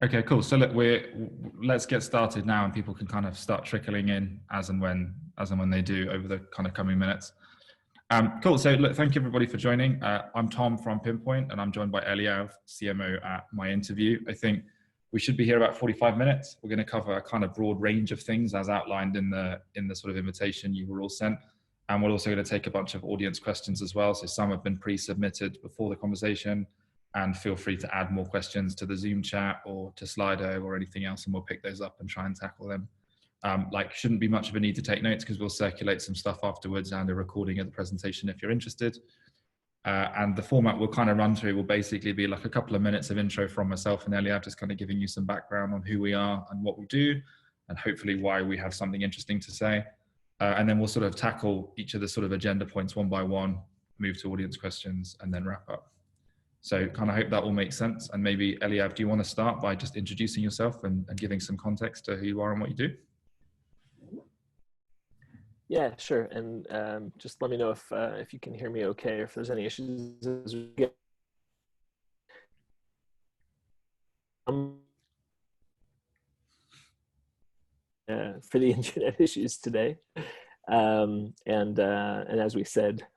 Okay, cool. So look, let's get started now, and people can kind of start trickling in as and when they do over the kind of coming minutes. Cool. So look, thank you everybody for joining. I'm Tom from Pinpoint, and I'm joined by Eliav, CMO at My Interview. I think we should be here about 45 minutes. We're going to cover a kind of broad range of things as outlined in the sort of invitation you were all sent. And we're also going to take a bunch of audience questions as well. So some have been pre-submitted before the conversation, and feel free to add more questions to the Zoom chat or to Slido or anything else, and we'll pick those up and try and tackle them. Shouldn't be much of a need to take notes because we'll circulate some stuff afterwards and a recording of the presentation if you're interested. And the format we'll kind of run through will basically be like a couple of minutes of intro from myself and Eliav, just kind of giving you some background on who we are and what we do, and hopefully why we have something interesting to say. And then we'll sort of tackle each of the sort of agenda points one by one, move to audience questions, and then wrap up. So kind of hope that all makes sense. And maybe Eliav, do you want to start by just introducing yourself and giving some context to who you are and what you do? Yeah, sure. And just let me know if you can hear me okay, or if there's any issues as we get. For the internet issues today. And as we said,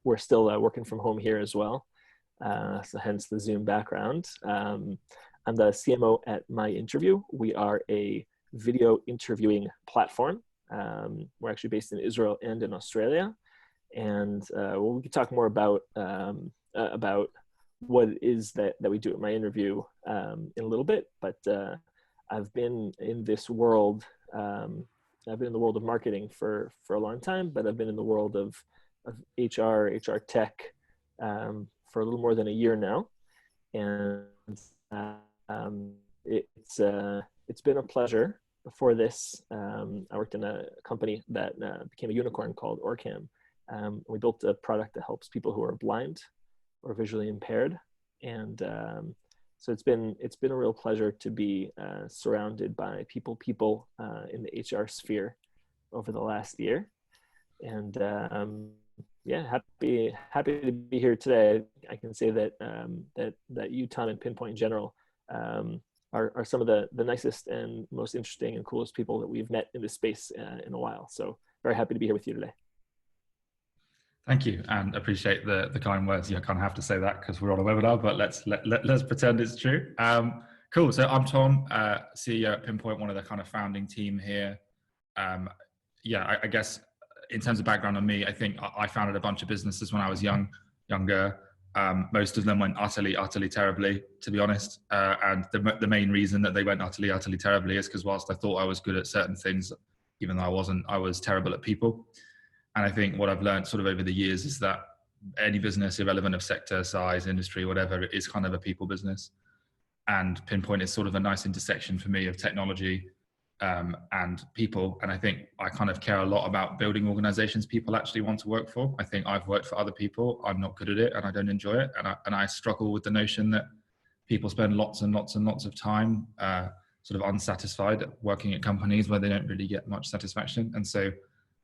we're still working from home here as well. So hence the Zoom background. I'm the CMO at My Interview. We are a video interviewing platform. We're actually based in Israel and in Australia. And we can talk more about what it is that we do at My Interview in a little bit. But I've been in this world, I've been in the world of marketing for a long time, but I've been in the world of HR tech for a little more than a year now. And it's been a pleasure. Before this, I worked in a company that became a unicorn called Orcam. We built a product that helps people who are blind or visually impaired. And so it's been a real pleasure to be surrounded by people in the HR sphere over the last year. And yeah, happy to be here today. I can say that that you, Tom, and Pinpoint in general are some of the nicest and most interesting and coolest people that we've met in this space in a while. So very happy to be here with you today. Thank you, and appreciate the kind words. You kind of have to say that because we're on a webinar, but let's pretend it's true. Cool. So I'm Tom, CEO at Pinpoint, one of the kind of founding team here. Yeah, I guess in terms of background on me, I think I founded a bunch of businesses when I was younger. Most of them went utterly terribly, to be honest. And the main reason that they went utterly terribly is because whilst I thought I was good at certain things, even though I wasn't, I was terrible at people. And I think what I've learned sort of over the years is that any business, irrelevant of sector, size, industry, whatever, is kind of a people business. And Pinpoint is sort of a nice intersection for me of technology and people. And I think I kind of care a lot about building organizations people actually want to work for. I think I've worked for other people. I'm not good at it and I don't enjoy it. And I struggle with the notion that people spend lots and lots of time sort of unsatisfied working at companies where they don't really get much satisfaction. And so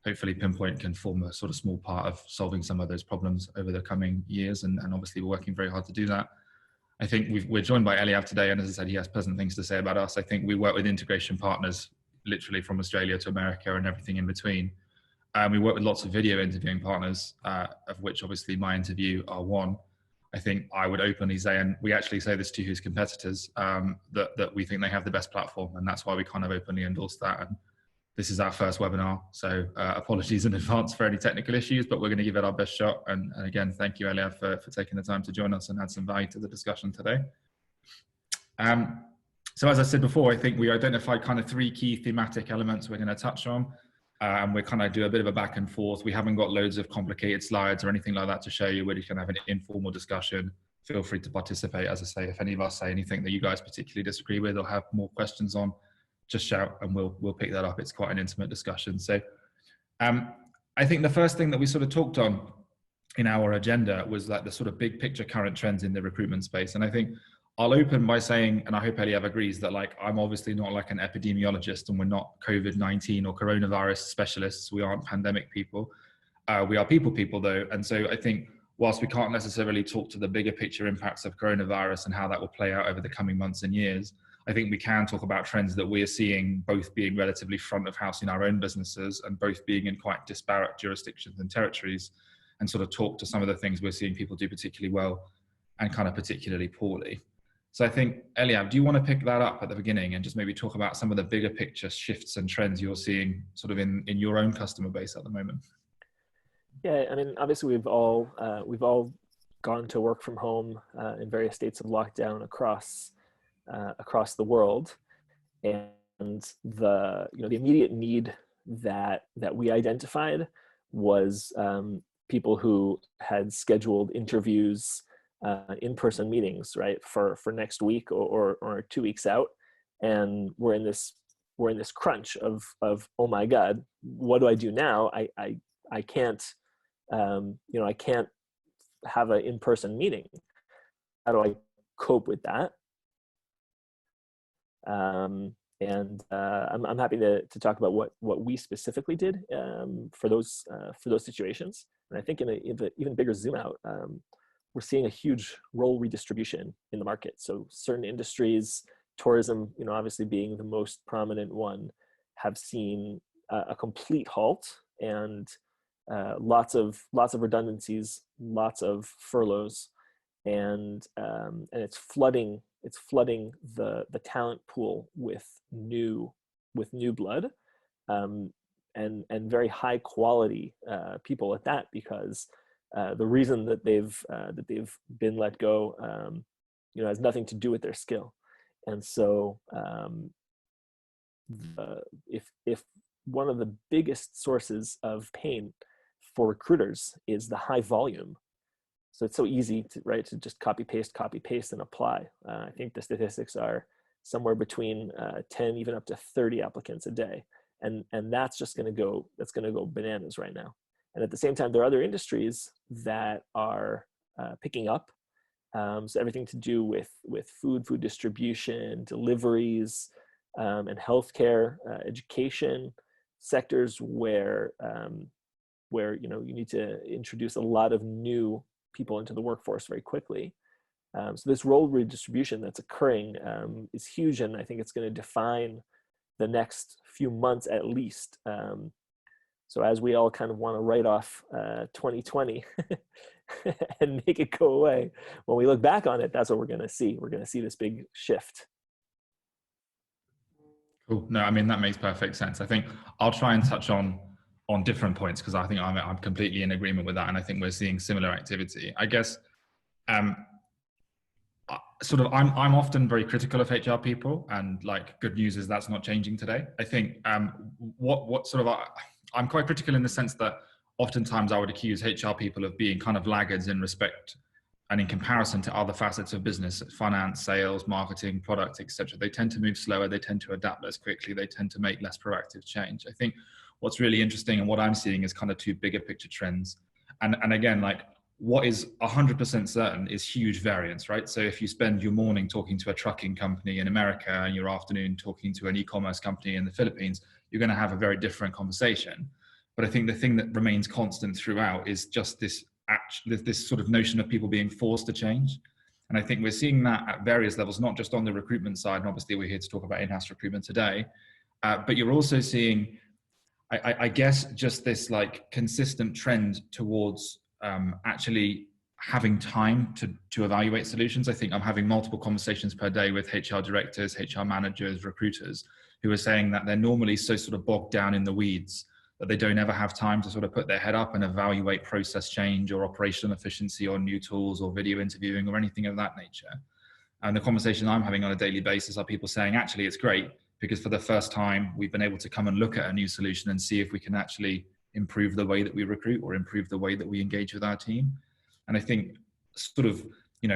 hopefully Pinpoint can form a sort of small part of solving some of those problems over the coming years. And obviously we're working very hard to do that. I think we're joined by Eliav today, and as I said, he has pleasant things to say about us. I think we work with integration partners, literally from Australia to America and everything in between. We work with lots of video interviewing partners, of which obviously My Interview are one. I think I would openly say, and we actually say this to his competitors, that we think they have the best platform, and that's why we kind of openly endorse that. And this is our first webinar, so apologies in advance for any technical issues, but we're going to give it our best shot. And again, thank you, Eliav, for taking the time to join us and add some value to the discussion today. So as I said before, I think we identified kind of three key thematic elements we're going to touch on, and we're kind of do a bit of a back and forth. We haven't got loads of complicated slides or anything like that to show you. We're just going to have an informal discussion. Feel free to participate. As I say, if any of us say anything that you guys particularly disagree with or have more questions on, just shout and we'll pick that up. It's quite an intimate discussion. So I think the first thing that we sort of talked on in our agenda was like the sort of big picture current trends in the recruitment space. And I think I'll open by saying, and I hope Eliav agrees, that like I'm obviously not like an epidemiologist and we're not COVID-19 or coronavirus specialists. We aren't pandemic people. We are people though. And so I think whilst we can't necessarily talk to the bigger picture impacts of coronavirus and how that will play out over the coming months and years, I think we can talk about trends that we are seeing, both being relatively front of house in our own businesses and both being in quite disparate jurisdictions and territories, and sort of talk to some of the things we're seeing people do particularly well and kind of particularly poorly. So I think, Eliab, do you want to pick that up at the beginning and just maybe talk about some of the bigger picture shifts and trends you're seeing sort of in your own customer base at the moment? Yeah, I mean, obviously we've all gone to work from home in various states of lockdown across the world, and the immediate need that we identified was people who had scheduled interviews, in-person meetings, right, for next week or 2 weeks out, and we're in this crunch of oh my God, what do I do now? I can't I can't have an in-person meeting. How do I cope with that? I'm happy to talk about what we specifically did for those situations. And I think in an even bigger zoom out, we're seeing a huge role redistribution in the market. So certain industries, tourism, obviously being the most prominent one, have seen a complete halt, and lots of redundancies, lots of furloughs, and it's flooding the talent pool with new blood, and very high quality people at that, because the reason that they've been let go has nothing to do with their skill. And so if one of the biggest sources of pain for recruiters is the high volume, so it's so easy to just copy paste and apply. I think the statistics are somewhere between 10 even up to 30 applicants a day, and that's going to go bananas right now. And at the same time, there are other industries that are picking up. So everything to do with food distribution, deliveries, and healthcare, education, sectors where you need to introduce a lot of new people into the workforce very quickly. So this role redistribution that's occurring is huge, and I think it's going to define the next few months at least. So as we all kind of want to write off 2020 and make it go away, when we look back on it, that's what we're going to see. We're going to see this big shift. Cool. No, I mean, that makes perfect sense. I think I'll try and touch on different points, because I think I'm completely in agreement with that, and I think we're seeing similar activity. I guess sort of I'm often very critical of HR people, and like, good news is that's not changing today. I think what sort of I'm quite critical in the sense that oftentimes I would accuse HR people of being kind of laggards in respect and in comparison to other facets of business, finance, sales, marketing, product, etc. They tend to move slower, they tend to adapt less quickly, they tend to make less proactive change. I think what's really interesting and what I'm seeing is kind of two bigger picture trends. And again, like, what is 100% certain is huge variance, right? So if you spend your morning talking to a trucking company in America and your afternoon talking to an e-commerce company in the Philippines, you're going to have a very different conversation. But I think the thing that remains constant throughout is just this sort of notion of people being forced to change. And I think we're seeing that at various levels, not just on the recruitment side, and obviously we're here to talk about in-house recruitment today, but you're also seeing, I guess, just this like consistent trend towards actually having time to evaluate solutions. I think I'm having multiple conversations per day with HR directors, HR managers, recruiters, who are saying that they're normally so sort of bogged down in the weeds that they don't ever have time to sort of put their head up and evaluate process change or operational efficiency or new tools or video interviewing or anything of that nature. And the conversation I'm having on a daily basis are people saying, actually, it's great because for the first time, we've been able to come and look at a new solution and see if we can actually improve the way that we recruit or improve the way that we engage with our team. And I think sort of,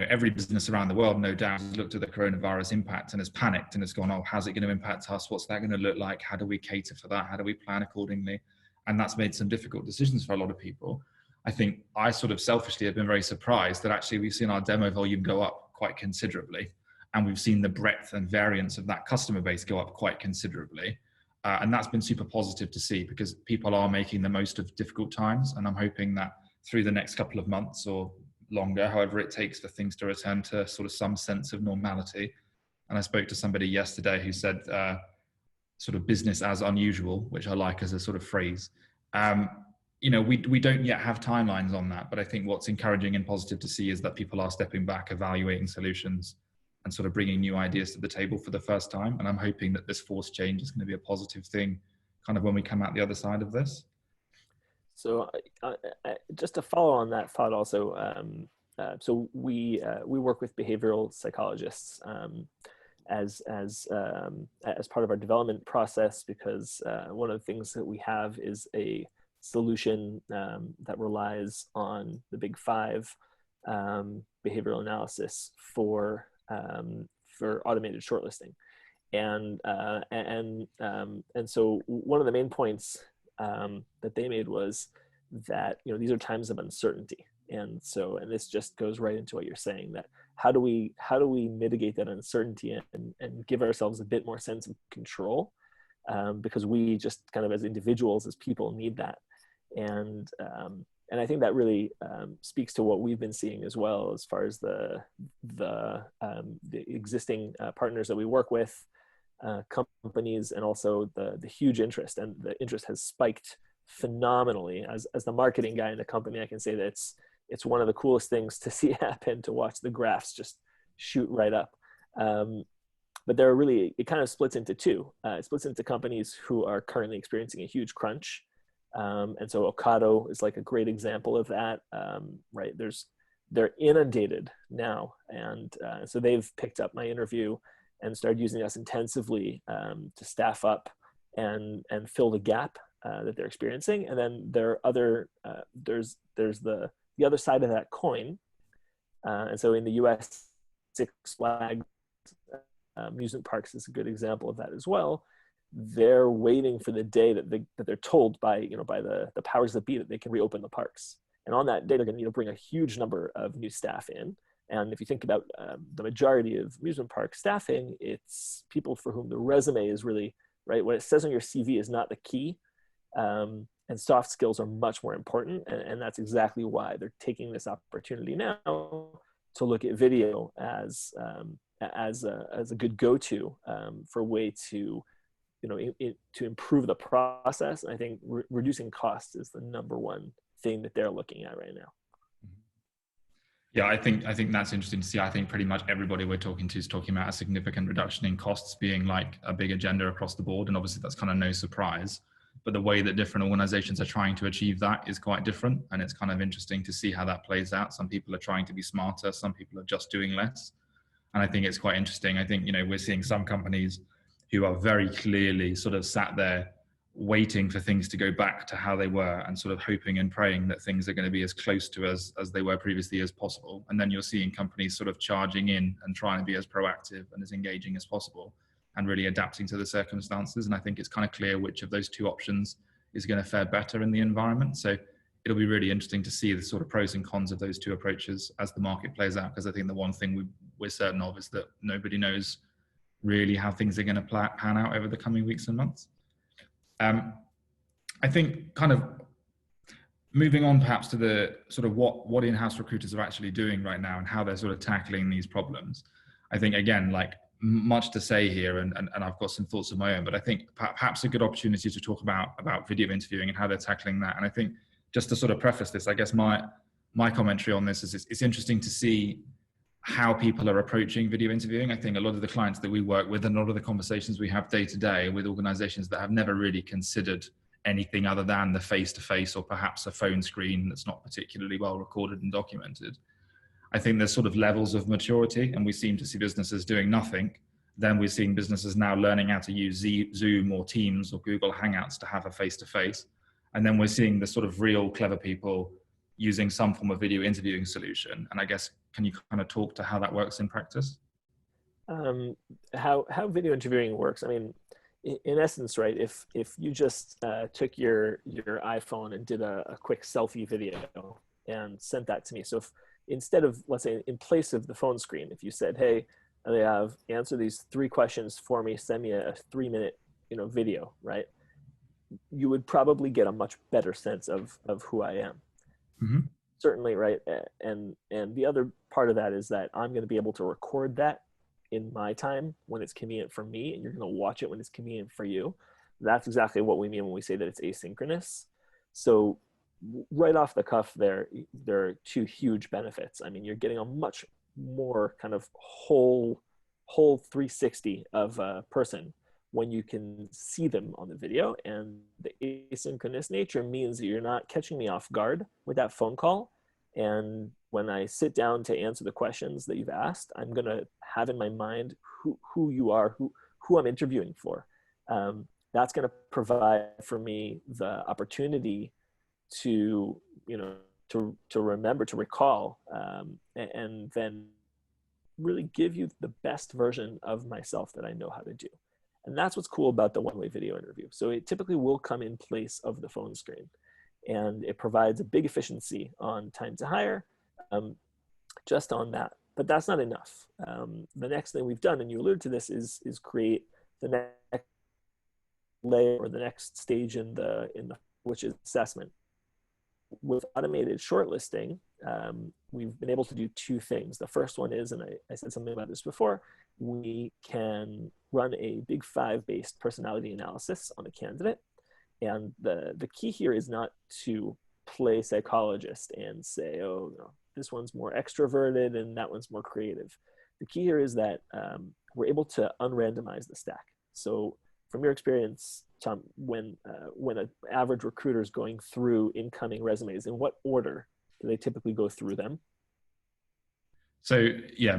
every business around the world, no doubt, has looked at the coronavirus impact and has panicked and has gone, oh, how's it going to impact us? What's that going to look like? How do we cater for that? How do we plan accordingly? And that's made some difficult decisions for a lot of people. I think I sort of selfishly have been very surprised that actually we've seen our demo volume go up quite considerably. And we've seen the breadth and variance of that customer base go up quite considerably. And that's been super positive to see because people are making the most of difficult times. And I'm hoping that through the next couple of months or longer, however it takes for things to return to sort of some sense of normality. And I spoke to somebody yesterday who said sort of business as unusual, which I like as a sort of phrase. We don't yet have timelines on that, but I think what's encouraging and positive to see is that people are stepping back, evaluating solutions, and sort of bringing new ideas to the table for the first time. And I'm hoping that this forced change is going to be a positive thing kind of when we come out the other side of this. So just to follow on that thought also, so we work with behavioral psychologists as part of our development process, because one of the things that we have is a solution that relies on the big five behavioral analysis for automated shortlisting, and so one of the main points that they made was that these are times of uncertainty, and this just goes right into what you're saying, that how do we mitigate that uncertainty and give ourselves a bit more sense of control, because we just kind of as individuals, as people, need that. And I think that really speaks to what we've been seeing as well, as far as the existing partners that we work with, companies, and also the huge interest. And the interest has spiked phenomenally. As the marketing guy in the company, I can say that it's one of the coolest things to see happen, to watch the graphs just shoot right up. But there are really, it kind of splits into two. It splits into companies who are currently experiencing a huge crunch. And so Ocado is like a great example of that, right? They're inundated now. And so they've picked up my interview and started using us intensively to staff up and fill the gap that they're experiencing. And then there are other, there's the other side of that coin. And so in the US, Six Flags amusement parks is a good example of that as well. They're waiting for the day that they're told by the powers that be that they can reopen the parks. And on that day, they're going to bring a huge number of new staff in. And if you think about the majority of amusement park staffing, it's people for whom the resume is really, right, what it says on your CV is not the key. And soft skills are much more important. And that's exactly why they're taking this opportunity now to look at video as a good go-to for a way to to improve the process. And I think reducing costs is the number one thing that they're looking at right now. Yeah, I think that's interesting to see. I think pretty much everybody we're talking to is talking about a significant reduction in costs being like a big agenda across the board. And obviously that's kind of no surprise, but the way that different organizations are trying to achieve that is quite different. And it's kind of interesting to see how that plays out. Some people are trying to be smarter. Some people are just doing less. And I think it's quite interesting. I think, we're seeing some companies who are very clearly sort of sat there waiting for things to go back to how they were and sort of hoping and praying that things are going to be as close to as they were previously as possible. And then you're seeing companies sort of charging in and trying to be as proactive and as engaging as possible and really adapting to the circumstances. And I think it's kind of clear which of those two options is going to fare better in the environment. So it'll be really interesting to see the sort of pros and cons of those two approaches as the market plays out, because I think the one thing we're certain of is that nobody knows really how things are going to pan out over the coming weeks and months. I think kind of moving on perhaps to the sort of what in-house recruiters are actually doing right now and how they're sort of tackling these problems. I think, again, like much to say here, and I've got some thoughts of my own, but I think perhaps a good opportunity to talk about video interviewing and how they're tackling that. And I think just to sort of preface this, I guess my commentary on this is it's interesting to see how people are approaching video interviewing. I think a lot of the clients that we work with and a lot of the conversations we have day to day with organizations that have never really considered anything other than the face-to-face or perhaps a phone screen that's not particularly well recorded and documented. I think there's sort of levels of maturity, and we seem to see businesses doing nothing. Then we're seeing businesses now learning how to use Zoom or Teams or Google Hangouts to have a face-to-face. And then we're seeing the sort of real clever people using some form of video interviewing solution. And I guess, can you kind of talk to how that works in practice? How video interviewing works? I mean, in essence, right, if you just took your iPhone and did a quick selfie video and sent that to me. So if instead of, let's say, in place of the phone screen, if you said, hey, they have answer these 3 questions for me, send me a 3-minute video, right, you would probably get a much better sense of who I am. Mm-hmm. Certainly, right. And the other part of that is that I'm going to be able to record that in my time when it's convenient for me, and you're going to watch it when it's convenient for you. That's exactly what we mean when we say that it's asynchronous. So right off the cuff there are two huge benefits. I mean, you're getting a much more kind of whole 360 of a person when you can see them on the video. And the asynchronous nature means that you're not catching me off guard with that phone call. And when I sit down to answer the questions that you've asked, I'm going to have in my mind who you are, who I'm interviewing for. That's going to provide for me the opportunity to, to remember, to recall, and then really give you the best version of myself that I know how to do. And that's what's cool about the one-way video interview. So it typically will come in place of the phone screen, and it provides a big efficiency on time to hire, just on that. But that's not enough. The next thing we've done, and you alluded to this, is create the next layer, or the next stage in the which is assessment. With automated shortlisting, we've been able to do two things. The first one is, and I said something about this before, we can run a Big Five based personality analysis on a candidate. And the key here is not to play psychologist and say, oh, no, this one's more extroverted and that one's more creative. The key here is that we're able to unrandomize the stack. So from your experience, Tom, when an average recruiter is going through incoming resumes, in what order do they typically go through them? So yeah,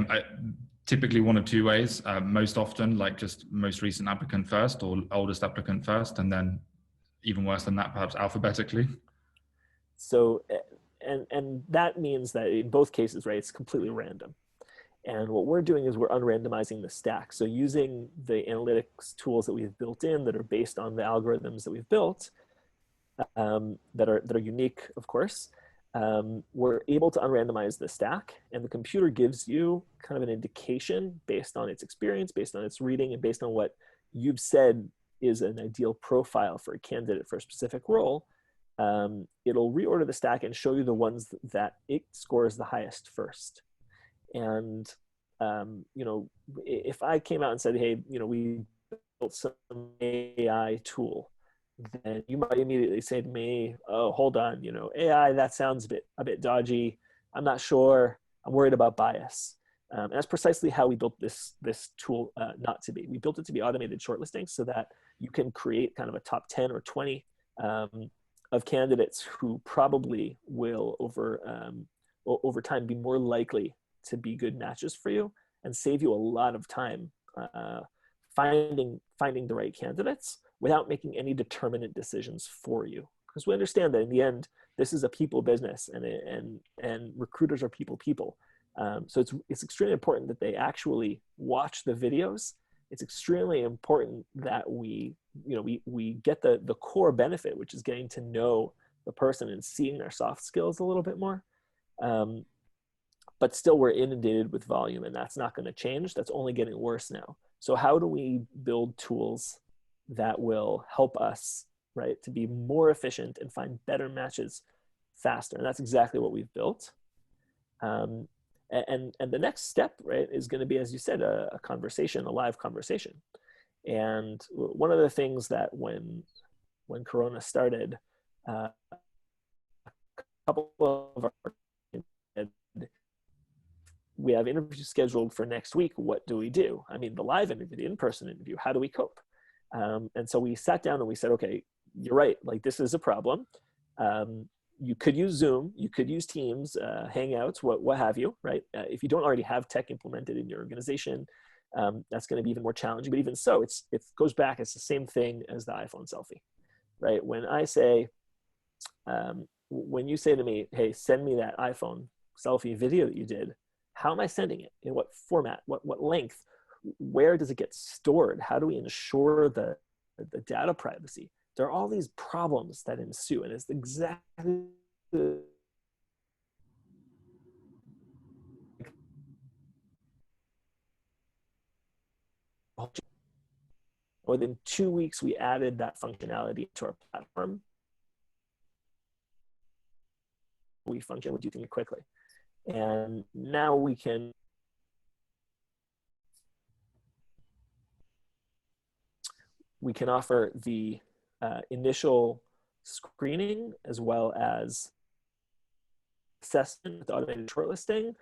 typically one of two ways. Most often, like just most recent applicant first, or oldest applicant first, and then even worse than that, perhaps alphabetically. So, and that means that in both cases, right, it's completely random. And what we're doing is we're unrandomizing the stack. So using the analytics tools that we've built in that are based on the algorithms that we've built, that are unique, of course, we're able to unrandomize the stack, and the computer gives you kind of an indication based on its experience, based on its reading, and based on what you've said is an ideal profile for a candidate for a specific role. It'll reorder the stack and show you the ones that it scores the highest first. And if I came out and said, hey, we built some AI tool, then you might immediately say to me, oh, hold on, AI, that sounds a bit dodgy. I'm not sure. I'm worried about bias. And that's precisely how we built this tool not to be. We built it to be automated shortlisting so that you can create kind of a top 10 or 20 of candidates who probably will over time be more likely to be good matches for you, and save you a lot of time finding the right candidates without making any determinate decisions for you. Because we understand that in the end, this is a people business, and recruiters are people. So it's extremely important that they actually watch the videos. It's extremely important that we get the core benefit, which is getting to know the person and seeing their soft skills a little bit more. But still, we're inundated with volume, and that's not going to change. That's only getting worse now. So how do we build tools that will help us, right, to be more efficient and find better matches faster? And that's exactly what we've built. And the next step, right, is going to be, as you said, a conversation, a live conversation. And one of the things that when Corona started, a couple of our we have interviews scheduled for next week. What do we do? I mean, the live interview, the in-person interview, how do we cope? And so we sat down and we said, okay, you're right. Like, this is a problem. You could use Zoom, you could use Teams, Hangouts, what have you, right? If you don't already have tech implemented in your organization, that's going to be even more challenging. But even so, it goes back. It's the same thing as the iPhone selfie, right? When I say, when you say to me, hey, send me that iPhone selfie video that you did, how am I sending it? In what format? What length? Where does it get stored? How do we ensure the data privacy? There are all these problems that ensue, and it's exactly within 2 weeks we added that functionality to our platform. we function, we do things quickly. And now we can offer the initial screening as well as assessment with automated shortlisting,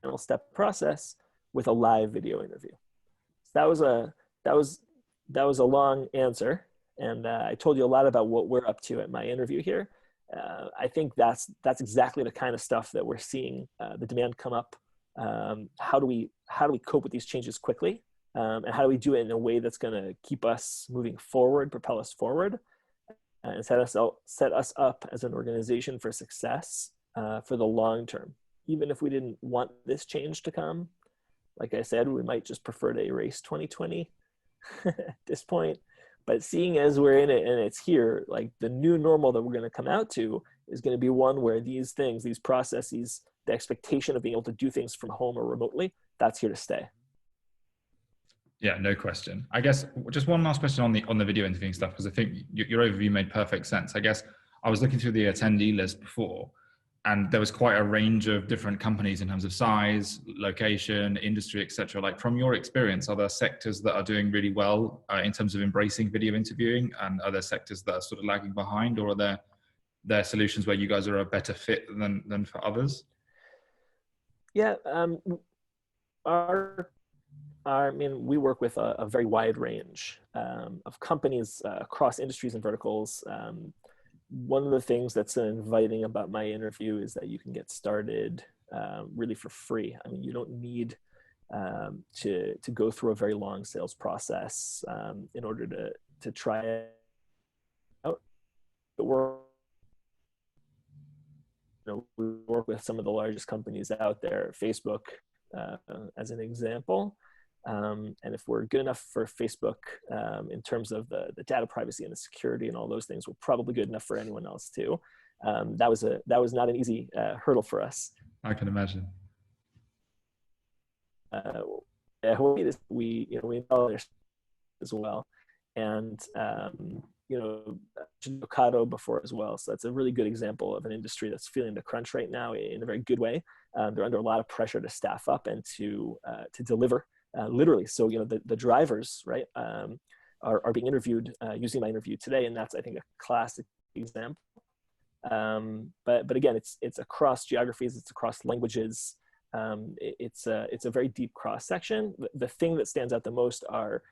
final step process with a live video interview. So that was a long answer, and I told you a lot about what we're up to at my interview here. I think that's exactly the kind of stuff that we're seeing the demand come up. How do we cope with these changes quickly, and how do we do it in a way that's going to keep us moving forward, propel us forward, and set us up as an organization for success for the long term. Even if we didn't want this change to come, like I said, we might just prefer to erase 2020 at this point. But seeing as we're in it and it's here, like the new normal that we're going to come out to is going to be one where these things, these processes, the expectation of being able to do things from home or remotely, that's here to stay. Yeah, no question. I guess just one last question on the video interviewing stuff, because I think your overview made perfect sense. I guess I was looking through the attendee list before, and there was quite a range of different companies in terms of size, location, industry, etc. Like from your experience, are there sectors that are doing really well in terms of embracing video interviewing, and are there sectors that are sort of lagging behind, or are there solutions where you guys are a better fit than for others? Yeah, I mean, we work with a very wide range of companies across industries and verticals. One of the things that's inviting about my interview is that you can get started really for free. I mean, you don't need to go through a very long sales process in order to try it out. We work with some of the largest companies out there, Facebook as an example. And if we're good enough for Facebook in terms of the data privacy and the security and all those things, we're probably good enough for anyone else too. That was not an easy hurdle for us. I can imagine. We know there's as well, and Ocado before as well. So that's a really good example of an industry that's feeling the crunch right now in a very good way. They're under a lot of pressure to staff up and to deliver. Literally. So, the drivers, right, are being interviewed using my interview today. And that's, I think, a classic example. But again, it's across geographies, it's across languages. It's a very deep cross section. The thing that stands out the most are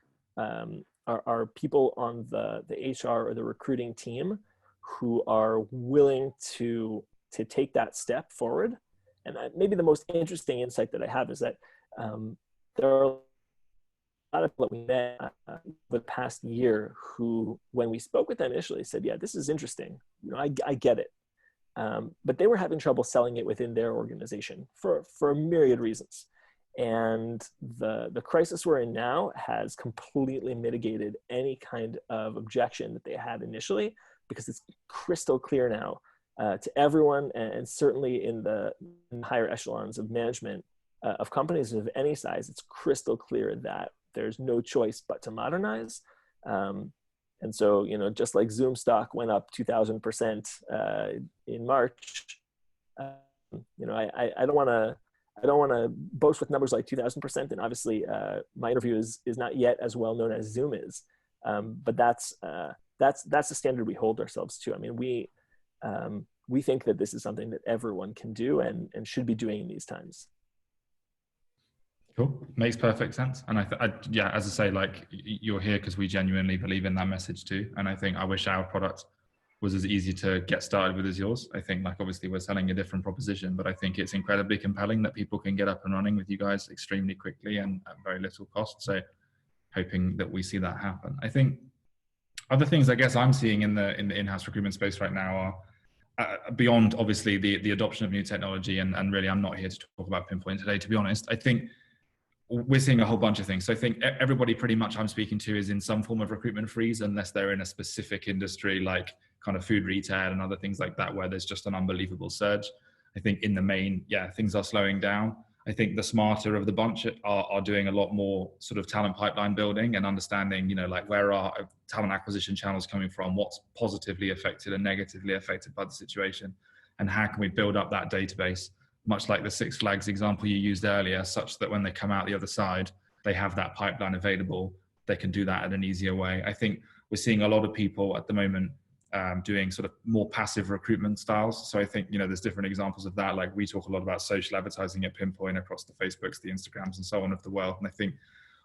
people on the HR or the recruiting team who are willing to take that step forward. And maybe the most interesting insight that I have is that there are a lot of people that we met over the past year who, when we spoke with them initially, said, yeah, this is interesting. I get it. But they were having trouble selling it within their organization for a myriad reasons. And the crisis we're in now has completely mitigated any kind of objection that they had initially, because it's crystal clear now to everyone, and certainly in the higher echelons of management of companies of any size, it's crystal clear that there's no choice but to modernize. And so, just like Zoom stock went up 2,000% in March, I don't want to boast with numbers like 2,000%. And obviously, my interview is not yet as well known as Zoom is. But that's the standard we hold ourselves to. I mean, we think that this is something that everyone can do and should be doing in these times. Cool. Makes perfect sense. And yeah, as I say, like, you're here because we genuinely believe in that message too. And I think I wish our product was as easy to get started with as yours. I think, like, obviously we're selling a different proposition, but I think it's incredibly compelling that people can get up and running with you guys extremely quickly and at very little cost. So hoping that we see that happen. I think other things I guess I'm seeing in the in-house recruitment space right now are beyond obviously the adoption of new technology. And really, I'm not here to talk about Pinpoint today, to be honest. I think we're seeing a whole bunch of things. So I think everybody pretty much I'm speaking to is in some form of recruitment freeze, unless they're in a specific industry like kind of food retail and other things like that, where there's just an unbelievable surge. I think in the main, yeah, things are slowing down. I think the smarter of the bunch are doing a lot more sort of talent pipeline building and understanding, you know, like where are talent acquisition channels coming from, what's positively affected and negatively affected by the situation, and how can we build up that database, much like the Six Flags example you used earlier, such that when they come out the other side, they have that pipeline available. They can do that in an easier way. I think we're seeing a lot of people at the moment doing sort of more passive recruitment styles. So I think, you know, there's different examples of that. Like we talk a lot about social advertising at Pinpoint across the Facebooks, the Instagrams and so on of the world. And I think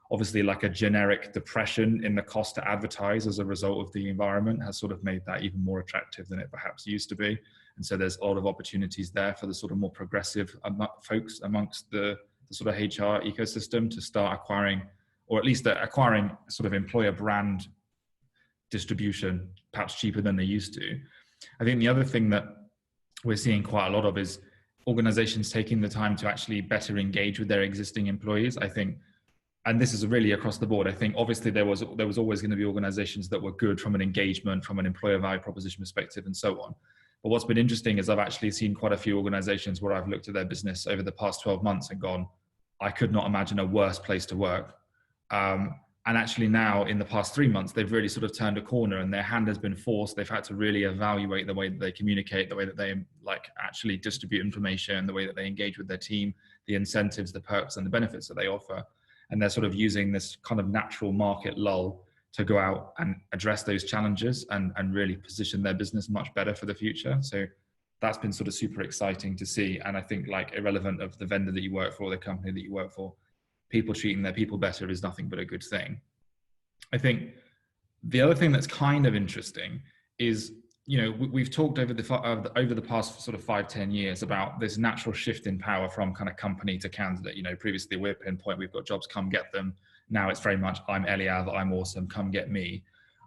obviously like a generic depression in the cost to advertise as a result of the environment has sort of made that even more attractive than it perhaps used to be. And so there's a lot of opportunities there for the sort of more progressive folks amongst the sort of HR ecosystem to start acquiring, or at least acquiring sort of employer brand distribution, perhaps cheaper than they used to. I think the other thing that we're seeing quite a lot of is organizations taking the time to actually better engage with their existing employees. I think, and this is really across the board, I think obviously there was always going to be organizations that were good from an engagement, from an employer value proposition perspective and so on. But what's been interesting is I've actually seen quite a few organizations where I've looked at their business over the past 12 months and gone, I could not imagine a worse place to work. And actually now in the past 3 months, they've really sort of turned a corner and their hand has been forced. They've had to really evaluate the way that they communicate, the way that they like actually distribute information, the way that they engage with their team, the incentives, the perks and the benefits that they offer. And they're sort of using this kind of natural market lull to go out and address those challenges and really position their business much better for the future. So that's been sort of super exciting to see. And I think like irrelevant of the vendor that you work for, or the company that you work for, people treating their people better is nothing but a good thing. I think the other thing that's kind of interesting is, you know, we've talked over the past sort of 5-10 years about this natural shift in power from kind of company to candidate. You know, previously we're Pinpoint, we've got jobs, come get them. Now it's very much I'm Eliav, I'm awesome, come get me.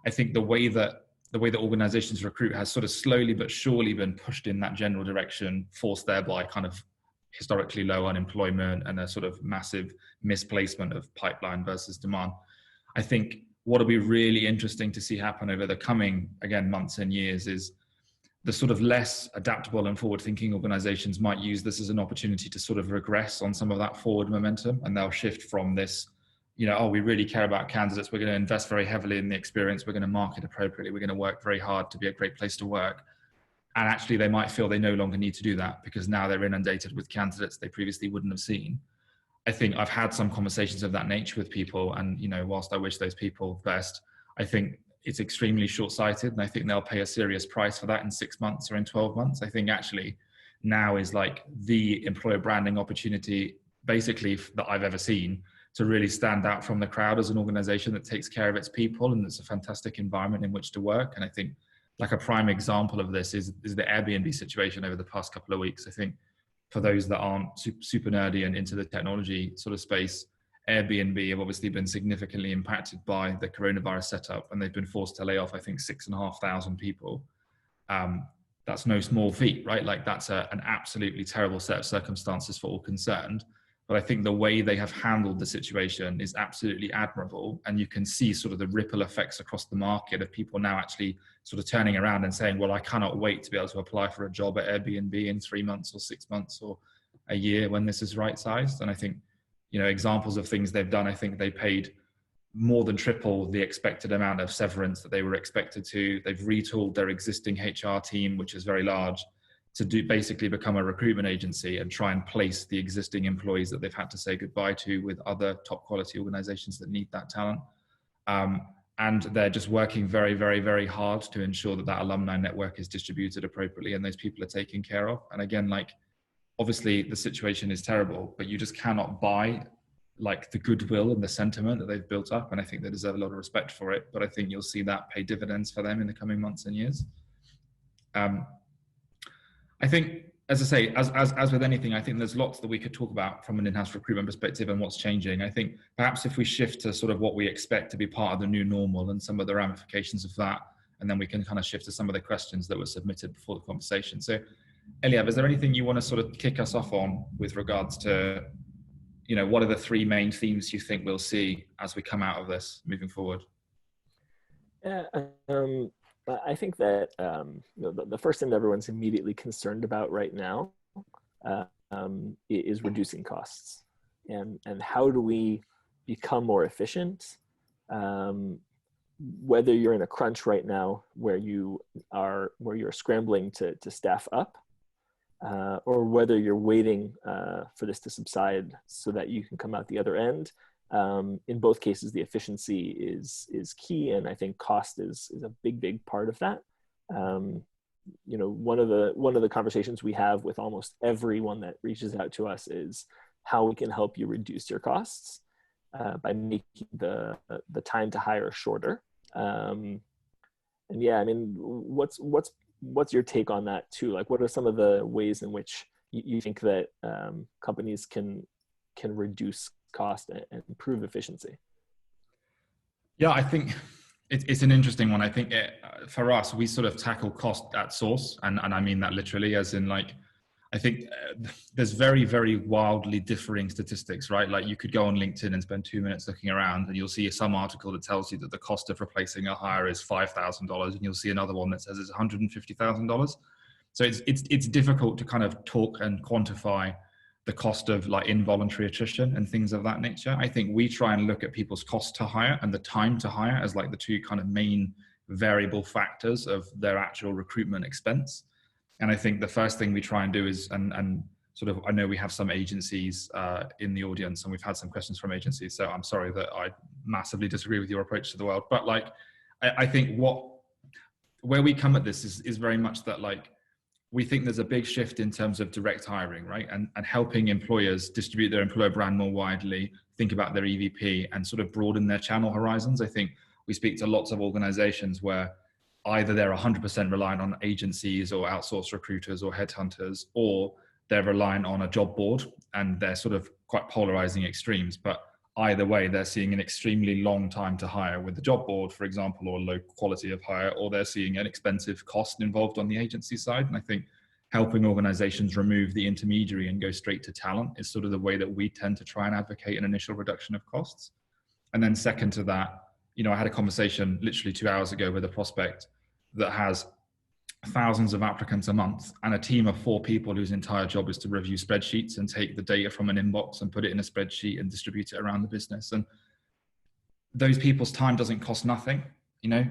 I think the way that organizations recruit has sort of slowly but surely been pushed in that general direction, forced thereby kind of historically low unemployment and a sort of massive misplacement of pipeline versus demand. I think what'll be really interesting to see happen over the coming, again, months and years is the sort of less adaptable and forward-thinking organizations might use this as an opportunity to sort of regress on some of that forward momentum, and they'll shift from this, you know, oh, we really care about candidates, we're going to invest very heavily in the experience, we're going to market appropriately, we're going to work very hard to be a great place to work. And actually they might feel they no longer need to do that because now they're inundated with candidates they previously wouldn't have seen. I think I've had some conversations of that nature with people, and, you know, whilst I wish those people best, I think it's extremely short-sighted, and I think they'll pay a serious price for that in 6 months or in 12 months. I think actually now is like the employer branding opportunity basically that I've ever seen to really stand out from the crowd as an organization that takes care of its people, and it's a fantastic environment in which to work. And I think like a prime example of this is the Airbnb situation over the past couple of weeks. I think for those that aren't super nerdy and into the technology sort of space, Airbnb have obviously been significantly impacted by the coronavirus setup, and they've been forced to lay off, I think, 6,500 people. That's no small feat, right? Like that's an absolutely terrible set of circumstances for all concerned. But I think the way they have handled the situation is absolutely admirable. And you can see sort of the ripple effects across the market of people now actually sort of turning around and saying, well, I cannot wait to be able to apply for a job at Airbnb in 3 months or 6 months or a year when this is right sized. And I think, you know, examples of things they've done, I think they paid more than triple the expected amount of severance that they were expected to. They've retooled their existing HR team, which is very large, to do basically become a recruitment agency and try and place the existing employees that they've had to say goodbye to with other top quality organizations that need that talent. And they're just working very, very, very hard to ensure that that alumni network is distributed appropriately and those people are taken care of. And again, like, obviously the situation is terrible, but you just cannot buy like the goodwill and the sentiment that they've built up. And I think they deserve a lot of respect for it, but I think you'll see that pay dividends for them in the coming months and years. I think, as I say, as with anything, I think there's lots that we could talk about from an in-house recruitment perspective and what's changing. I think perhaps if we shift to sort of what we expect to be part of the new normal and some of the ramifications of that, and then we can kind of shift to some of the questions that were submitted before the conversation. So, Eliav, is there anything you want to sort of kick us off on with regards to, you know, what are the 3 main themes you think we'll see as we come out of this moving forward? Yeah, I think that the first thing that everyone's immediately concerned about right now is reducing costs, and how do we become more efficient, whether you're in a crunch right now where you're scrambling to staff up, or whether you're waiting for this to subside so that you can come out the other end. In both cases, the efficiency is key, and I think cost is a big part of that. One of the conversations we have with almost everyone that reaches out to us is how we can help you reduce your costs by making the time to hire shorter. And yeah, I mean, what's your take on that too? Like, what are some of the ways in which you think that companies can reduce cost and improve efficiency? Yeah, I think it's an interesting one. I think for us, we sort of tackle cost at source. And I mean that literally, as in like, I think there's very, very wildly differing statistics, right? Like you could go on LinkedIn and spend 2 minutes looking around and you'll see some article that tells you that the cost of replacing a hire is $5,000, and you'll see another one that says it's $150,000. So it's difficult to kind of talk and quantify the cost of like involuntary attrition and things of that nature. I think we try and look at people's cost to hire and the time to hire as like the two kind of main variable factors of their actual recruitment expense. And I think the first thing we try and do is, and sort of, I know we have some agencies in the audience and we've had some questions from agencies. So I'm sorry that I massively disagree with your approach to the world, but like, I think where we come at this is very much that like, we think there's a big shift in terms of direct hiring, right? And helping employers distribute their employer brand more widely, think about their EVP and sort of broaden their channel horizons. I think we speak to lots of organizations where either they're 100% reliant on agencies or outsourced recruiters or headhunters, or they're reliant on a job board, and they're sort of quite polarizing extremes. But either way, they're seeing an extremely long time to hire with the job board, for example, or low quality of hire, or they're seeing an expensive cost involved on the agency side. And I think helping organizations remove the intermediary and go straight to talent is sort of the way that we tend to try and advocate an initial reduction of costs. And then second to that, I had a conversation literally 2 hours ago with a prospect that has thousands of applicants a month and a team of 4 people whose entire job is to review spreadsheets and take the data from an inbox and put it in a spreadsheet and distribute it around the business. And those people's time doesn't cost nothing,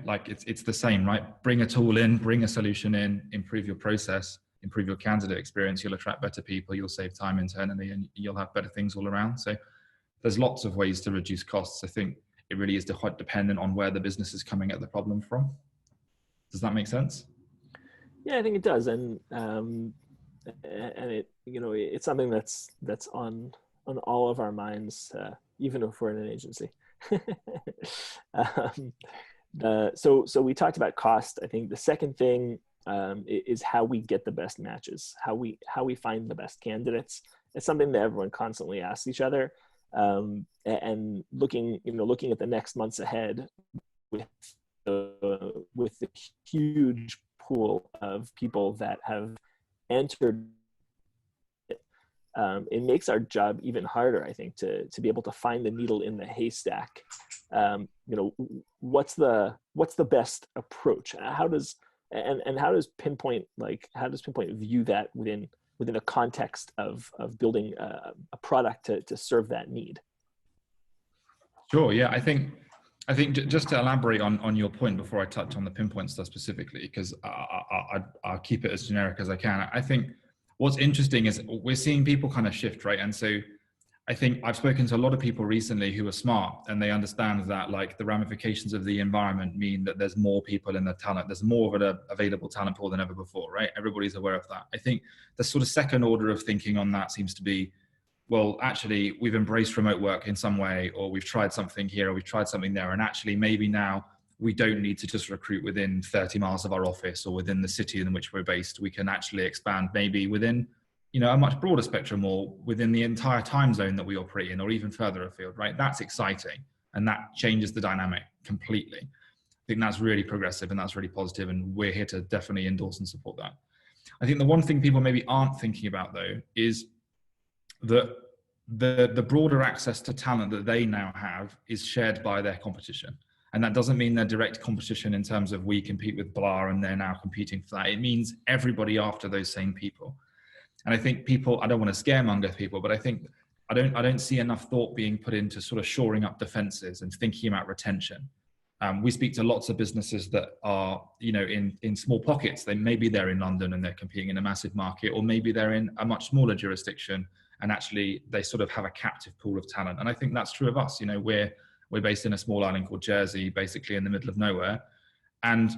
like it's the same, right? Bring a tool in, bring a solution in, improve your process, improve your candidate experience. You'll attract better people, you'll save time internally, and you'll have better things all around. So there's lots of ways to reduce costs. I think it really is quite dependent on where the business is coming at the problem from. Does that make sense? Yeah, I think it does, and it it's something that's on all of our minds, even if we're in an agency. So we talked about cost. I think the second thing is how we get the best matches, how we find the best candidates. It's something that everyone constantly asks each other, and looking at the next months ahead with the huge pool of people that have entered it, it makes our job even harder, I think, to be able to find the needle in the haystack. What's the best approach? How does Pinpoint view that within a context of building a product to serve that need? Sure. Yeah, I think just to elaborate on your point before I touch on the Pinpoint stuff specifically, because I'll keep it as generic as I can. I think what's interesting is we're seeing people kind of shift, right? And so I think I've spoken to a lot of people recently who are smart, and they understand that like the ramifications of the environment mean that there's more people in the talent, there's more of an available talent pool than ever before, right? Everybody's aware of that. I think the sort of second order of thinking on that seems to be, well, actually, we've embraced remote work in some way, or we've tried something here, or we've tried something there. And actually, maybe now we don't need to just recruit within 30 miles of our office or within the city in which we're based. We can actually expand maybe within, a much broader spectrum, or within the entire time zone that we operate in, or even further afield, right? That's exciting. And that changes the dynamic completely. I think that's really progressive and that's really positive. And we're here to definitely endorse and support that. I think the one thing people maybe aren't thinking about though, is that the broader access to talent that they now have is shared by their competition. And that doesn't mean they're direct competition in terms of we compete with blah and they're now competing for that. It means everybody after those same people. And I think people, I don't want to scaremonger people, but I think I don't see enough thought being put into sort of shoring up defenses and thinking about retention. We speak to lots of businesses that are, in small pockets. Maybe they're in London and they're competing in a massive market, or maybe they're in a much smaller jurisdiction and actually they sort of have a captive pool of talent. And I think that's true of us. We're based in a small island called Jersey, basically in the middle of nowhere. And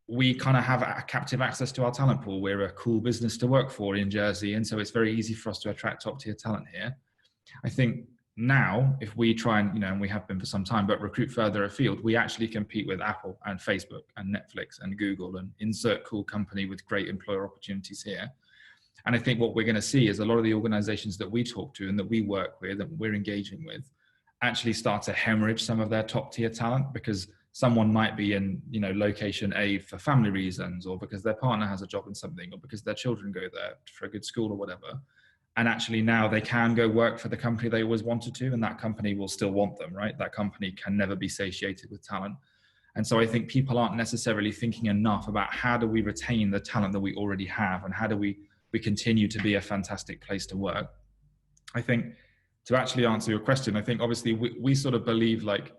we kind of have a captive access to our talent pool. We're a cool business to work for in Jersey. And so it's very easy for us to attract top tier talent here. I think now, if we try and we have been for some time, but recruit further afield, we actually compete with Apple and Facebook and Netflix and Google and insert cool company with great employer opportunities here. And I think what we're going to see is a lot of the organizations that we talk to and that we work with and we're engaging with actually start to hemorrhage some of their top tier talent, because someone might be in, location A for family reasons, or because their partner has a job in something, or because their children go there for a good school or whatever. And actually now they can go work for the company they always wanted to, and that company will still want them, right? That company can never be satiated with talent. And so I think people aren't necessarily thinking enough about how do we retain the talent that we already have, and how do we continue to be a fantastic place to work. I think, to actually answer your question, I think obviously we sort of believe like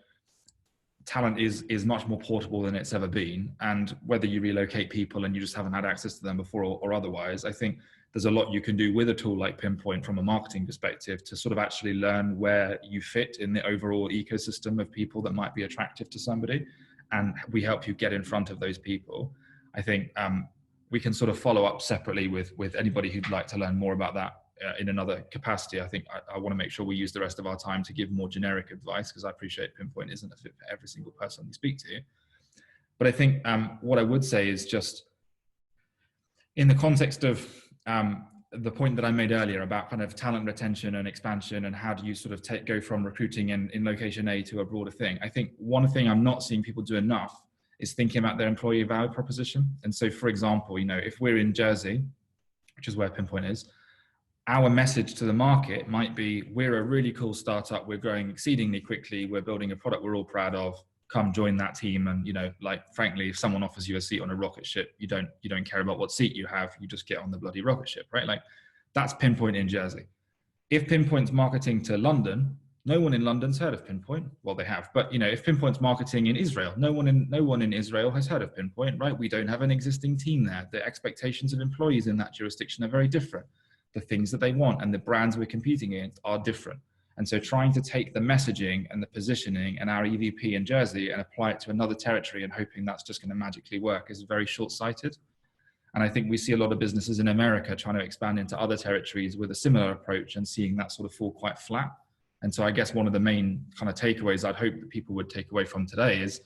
talent is much more portable than it's ever been. And whether you relocate people and you just haven't had access to them before or otherwise, I think there's a lot you can do with a tool like Pinpoint from a marketing perspective to sort of actually learn where you fit in the overall ecosystem of people that might be attractive to somebody. And we help you get in front of those people. I think we can sort of follow up separately with anybody who'd like to learn more about that in another capacity. I think I want to make sure we use the rest of our time to give more generic advice, because I appreciate Pinpoint isn't a fit for every single person you speak to. But I think what I would say is just in the context of the point that I made earlier about kind of talent retention and expansion, and how do you sort of go from recruiting in location A to a broader thing. I think one thing I'm not seeing people do enough is thinking about their employee value proposition. And so, for example, if we're in Jersey, which is where Pinpoint is, our message to the market might be, we're a really cool startup, we're growing exceedingly quickly, we're building a product we're all proud of, come join that team. And frankly, if someone offers you a seat on a rocket ship, you don't care about what seat you have, you just get on the bloody rocket ship, right? Like, that's Pinpoint in Jersey. If Pinpoint's marketing to London, no one in London's heard of Pinpoint. Well, they have, but if Pinpoint's marketing in Israel, no one in Israel has heard of Pinpoint, right? We don't have an existing team there. The expectations of employees in that jurisdiction are very different. The things that they want and the brands we're competing against are different. And so trying to take the messaging and the positioning and our EVP in Jersey and apply it to another territory and hoping that's just going to magically work is very short-sighted. And I think we see a lot of businesses in America trying to expand into other territories with a similar approach and seeing that sort of fall quite flat. And so I guess one of the main kind of takeaways I'd hope that people would take away from today is,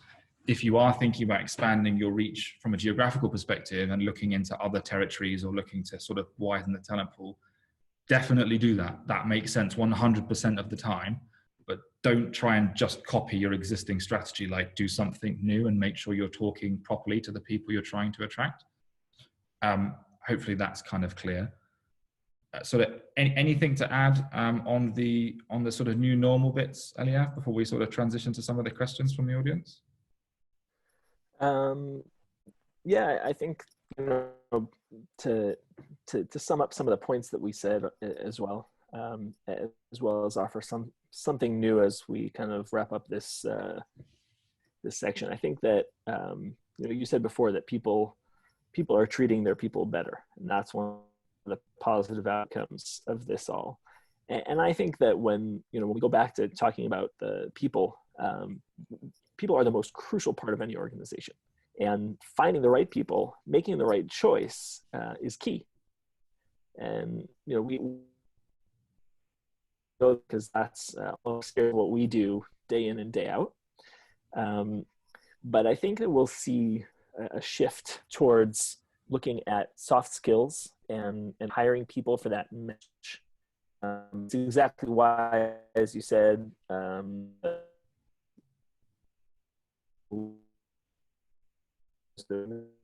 if you are thinking about expanding your reach from a geographical perspective and looking into other territories or looking to sort of widen the talent pool, definitely do that. That makes sense 100% of the time, but don't try and just copy your existing strategy. Like, do something new and make sure you're talking properly to the people you're trying to attract. Hopefully that's kind of clear. Anything to add on the sort of new normal bits, Eliav, before we sort of transition to some of the questions from the audience? Yeah, I think to sum up some of the points that we said as well as offer something new as we kind of wrap up this this section. I think that you said before that people are treating their people better, and that's one of the positive outcomes of this all. And I think that when we go back to talking about the people, people are the most crucial part of any organization, and finding the right people, making the right choice is key. And we know, because that's what we do day in and day out. But I think that we'll see a shift towards looking at soft skills and hiring people for that match. It's exactly why, as you said,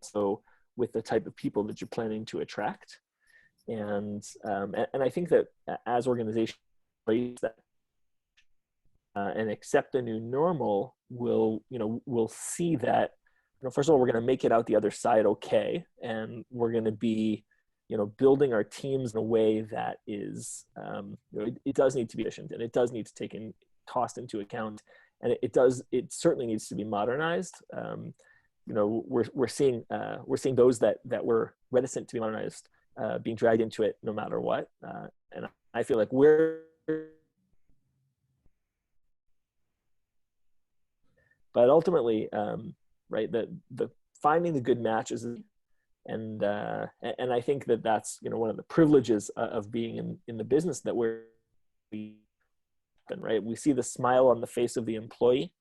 so with the type of people that you're planning to attract, and I think that as organizations that and accept a new normal, we'll see that first of all, we're going to make it out the other side okay, and we're going to be building our teams in a way that is, it does need to be efficient, and it does need to take in cost into account, and it certainly needs to be modernized. We're seeing those that were reticent to be modernized being dragged into it no matter what, and I feel like but ultimately, right, the finding the good matches, and I think that's one of the privileges of being in the business that right, we see the smile on the face of the employee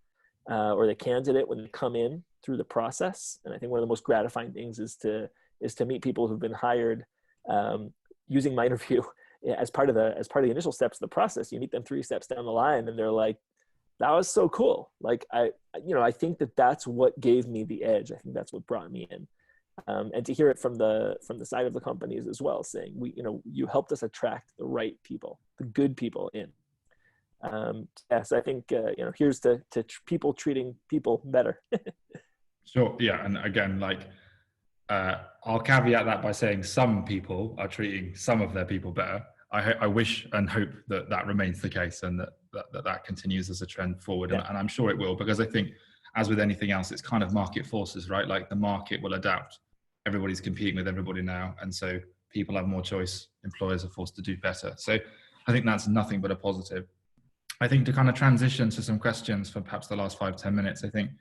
or the candidate when they come in through the process, and I think one of the most gratifying things is to meet people who've been hired using my interview as part of the initial steps of the process. You meet them 3 steps down the line, and they're like, that was so cool. Like, I think that's what gave me the edge. I think that's what brought me in. And to hear it from the side of the companies as well, saying, you helped us attract the right people, the good people in. So I think, here's to people treating people better. Sure. Yeah. And again, I'll caveat that by saying some people are treating some of their people better. I wish and hope that remains the case, and that continues as a trend forward. Yeah. And I'm sure it will, because I think, as with anything else, it's kind of market forces, right? Like, the market will adapt. Everybody's competing with everybody now. And so people have more choice. Employers are forced to do better. So I think that's nothing but a positive. I think to kind of transition to some questions for perhaps the last 5-10 minutes, I think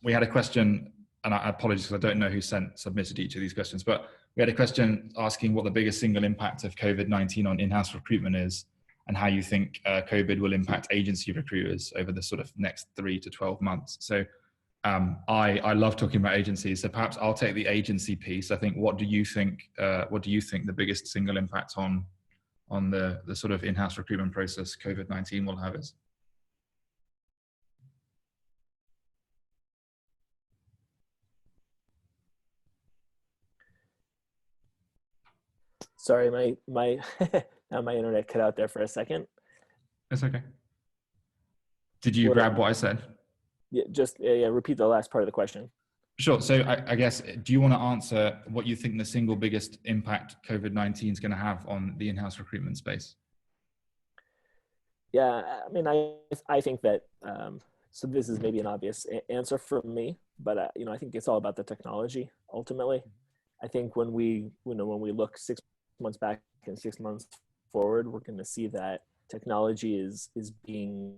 we had a question, and I apologize because I don't know who submitted each of these questions, but we had a question asking what the biggest single impact of COVID-19 on in-house recruitment is, and how you think COVID will impact agency recruiters over the sort of next 3 to 12 months. So I love talking about agencies, so perhaps I'll take the agency piece. I think, what do you think the biggest single impact on the sort of in-house recruitment process COVID-19 will have is? Sorry, my my internet cut out there for a second. That's okay. Did you grab what I said? Yeah, just repeat the last part of the question. Sure. So I guess, do you want to answer what you think the single biggest impact COVID-19 is going to have on the in-house recruitment space? Yeah, I mean, I think that, so this is maybe an obvious answer for me, but I think it's all about the technology ultimately. I think when we look 6 months back and 6 months forward, we're going to see that technology is being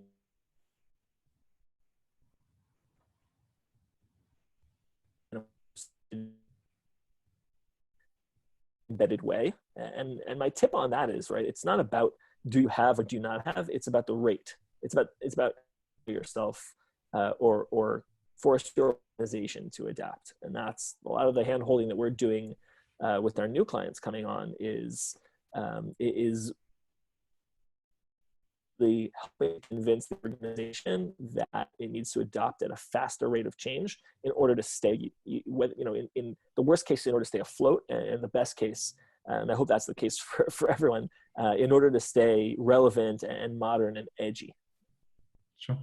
embedded way. And my tip on that is, right, it's not about do you have or do you not have, it's about the rate. It's about yourself or force your organization to adapt. And that's a lot of the hand holding that we're doing with our new clients coming on is helping convince the organization that it needs to adopt at a faster rate of change in order to stay, in the worst case, in order to stay afloat, and in the best case, and I hope that's the case for everyone, in order to stay relevant and modern and edgy. Sure.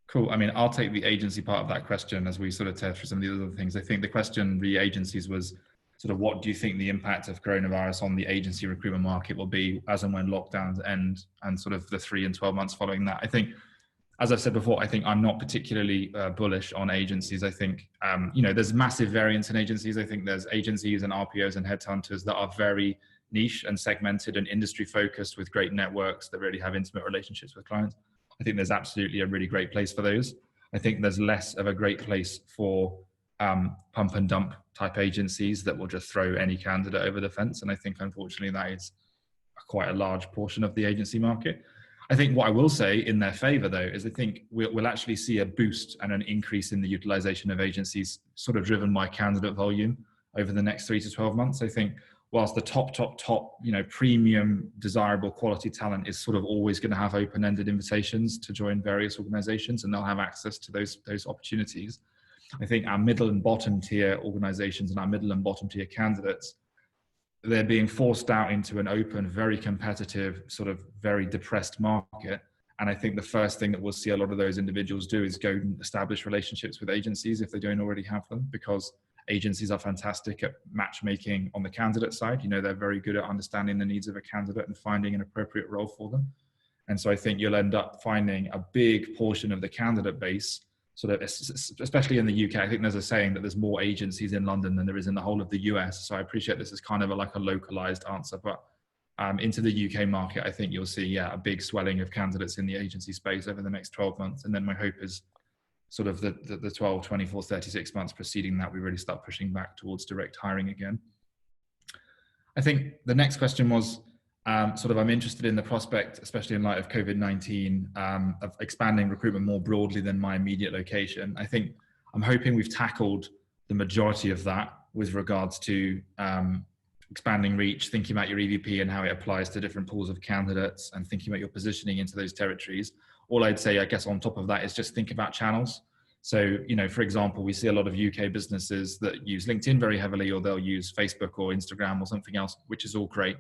Cool. I mean, I'll take the agency part of that question as we sort of tear through some of the other things. I think the question re agencies was sort of, what do you think the impact of coronavirus on the agency recruitment market will be as and when lockdowns end, and sort of the 3 and 12 months following that? I think, as I've said before, I think I'm not particularly bullish on agencies. I think, there's massive variance in agencies. I think there's agencies and RPOs and headhunters that are very niche and segmented and industry focused, with great networks that really have intimate relationships with clients. I think there's absolutely a really great place for those. I think there's less of a great place for pump and dump type agencies that will just throw any candidate over the fence. And I think, unfortunately, that is quite a large portion of the agency market. I think what I will say in their favor, though, is I think we'll actually see a boost and an increase in the utilization of agencies, sort of driven by candidate volume over the next 3 to 12 months. I think whilst the top, premium, desirable quality talent is sort of always going to have open-ended invitations to join various organizations, and they'll have access to those opportunities, I think our middle and bottom tier organizations and our middle and bottom tier candidates, they're being forced out into an open, very competitive, sort of very depressed market. And I think the first thing that we'll see a lot of those individuals do is go and establish relationships with agencies if they don't already have them, because agencies are fantastic at matchmaking on the candidate side. You know, they're very good at understanding the needs of a candidate and finding an appropriate role for them. And so I think you'll end up finding a big portion of the candidate base, sort of, especially in the UK. I think there's a saying that there's more agencies in London than there is in the whole of the US. So I appreciate this is kind of like a localized answer, but into the UK market, I think you'll see, a big swelling of candidates in the agency space over the next 12 months. And then my hope is sort of the 12, 24, 36 months preceding that, we really start pushing back towards direct hiring again. I think the next question was, I'm interested in the prospect, especially in light of COVID-19, of expanding recruitment more broadly than my immediate location. I think I'm hoping we've tackled the majority of that with regards to expanding reach, thinking about your EVP and how it applies to different pools of candidates, and thinking about your positioning into those territories. All I'd say, I guess, on top of that is just think about channels. So, for example, we see a lot of UK businesses that use LinkedIn very heavily, or they'll use Facebook or Instagram or something else, which is all great.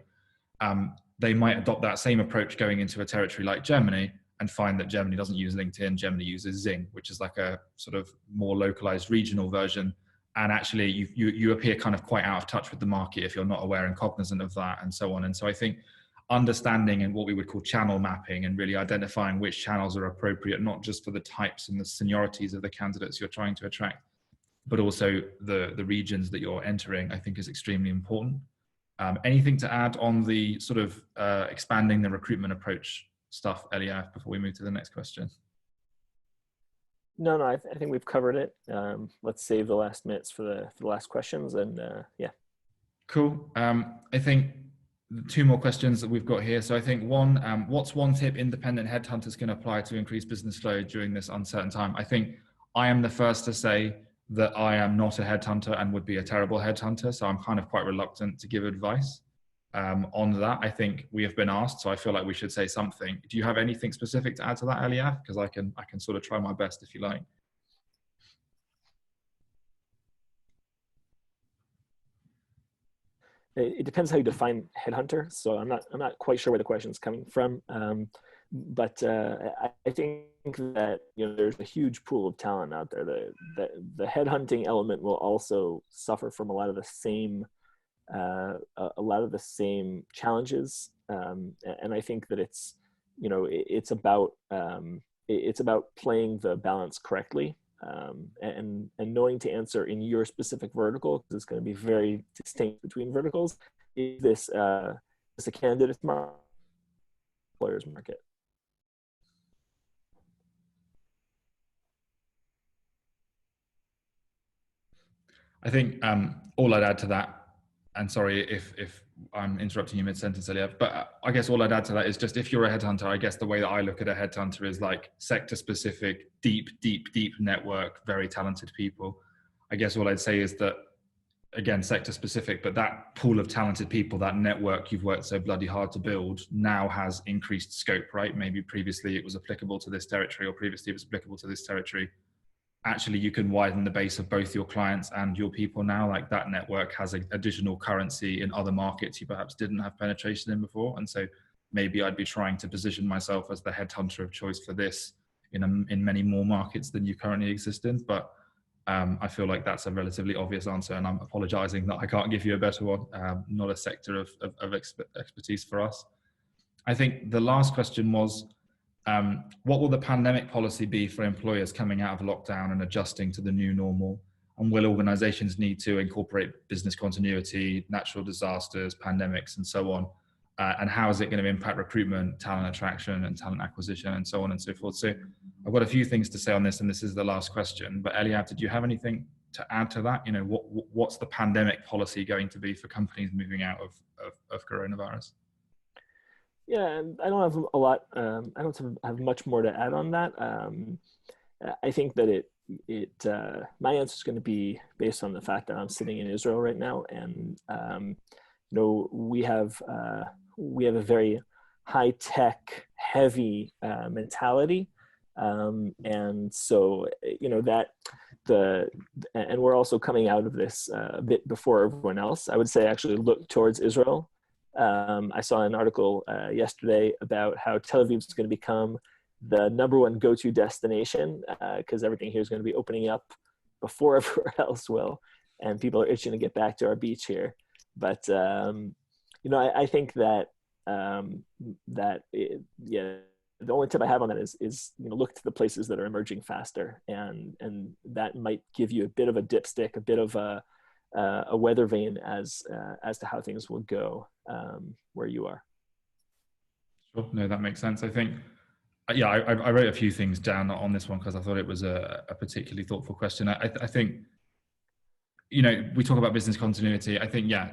They might adopt that same approach going into a territory like Germany and find that Germany doesn't use LinkedIn. Germany uses Zing, which is like a sort of more localized regional version. And actually you appear kind of quite out of touch with the market if you're not aware and cognizant of that, and so on. And so I think understanding and what we would call channel mapping, and really identifying which channels are appropriate, not just for the types and the seniorities of the candidates you're trying to attract, but also the regions that you're entering, I think is extremely important. Anything to add on the sort of expanding the recruitment approach stuff, Eliav, before we move to the next question? No, I think we've covered it. Let's save the last minutes for the last questions, and yeah. Cool. I think two more questions that we've got here. So I think one, what's one tip independent headhunters can apply to increase business flow during this uncertain time? I think I am the first to say that I am not a headhunter and would be a terrible headhunter. So I'm kind of quite reluctant to give advice on that. I think we have been asked, so I feel like we should say something. Do you have anything specific to add to that, Eliav? Because I can sort of try my best if you like. It depends how you define headhunter. So I'm not quite sure where the question is coming from. But I think that there's a huge pool of talent out there. The headhunting element will also suffer from a lot of the same challenges, and I think that it's about playing the balance correctly, and knowing to answer in your specific vertical, because it's going to be very distinct between verticals. Is this a candidate market, employer's market? I think all I'd add to that, and sorry if I'm interrupting you mid-sentence, Eliav, but I guess all I'd add to that is just, if you're a headhunter, I guess the way that I look at a headhunter is like sector-specific, deep network, very talented people. I guess all I'd say is that, again, sector-specific, but that pool of talented people, that network you've worked so bloody hard to build, now has increased scope, right? Maybe previously it was applicable to this territory, or previously it was applicable to this territory. Actually, you can widen the base of both your clients and your people now. Like, that network has additional currency in other markets you perhaps didn't have penetration in before. And so maybe I'd be trying to position myself as the headhunter of choice for this in many more markets than you currently exist in. But I feel like that's a relatively obvious answer, and I'm apologizing that I can't give you a better one. Not a sector of expertise for us. I think the last question was, what will the pandemic policy be for employers coming out of lockdown and adjusting to the new normal? And will organizations need to incorporate business continuity, natural disasters, pandemics, and so on? And how is it going to impact recruitment, talent attraction, and talent acquisition, and so on and so forth? So I've got a few things to say on this, and this is the last question. But Eliav, did you have anything to add to that? What's the pandemic policy going to be for companies moving out of coronavirus? Yeah, I don't have a lot. I don't have much more to add on that. I think that my answer is going to be based on the fact that I'm sitting in Israel right now, and we have a very high tech heavy mentality, and so and we're also coming out of this a bit before everyone else. I would say actually look towards Israel. I saw an article yesterday about how Tel Aviv is going to become the #1 go-to destination because everything here is going to be opening up before everywhere else will. and people are itching to get back to our beach here. But I think that yeah, the only tip I have on that is look to the places that are emerging faster, and that might give you a bit of a dipstick, a bit of a weather vane as to how things will go where you are. Sure. No, that makes sense. I think, yeah, I wrote a few things down on this one because I thought it was a particularly thoughtful question. I think, we talk about business continuity. I think, yeah,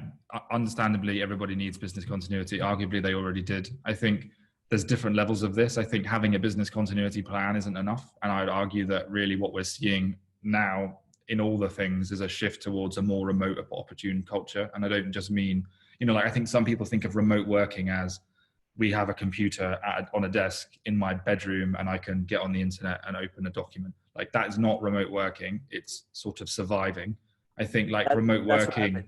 understandably, everybody needs business continuity. Arguably, they already did. I think there's different levels of this. I think having a business continuity plan isn't enough. And I'd argue that really what we're seeing now in all the things is a shift towards a more remote opportune culture. And I don't just mean, I think some people think of remote working as we have a computer on a desk in my bedroom and I can get on the internet and open a document. Like, that is not remote working. It's sort of surviving. I think remote working.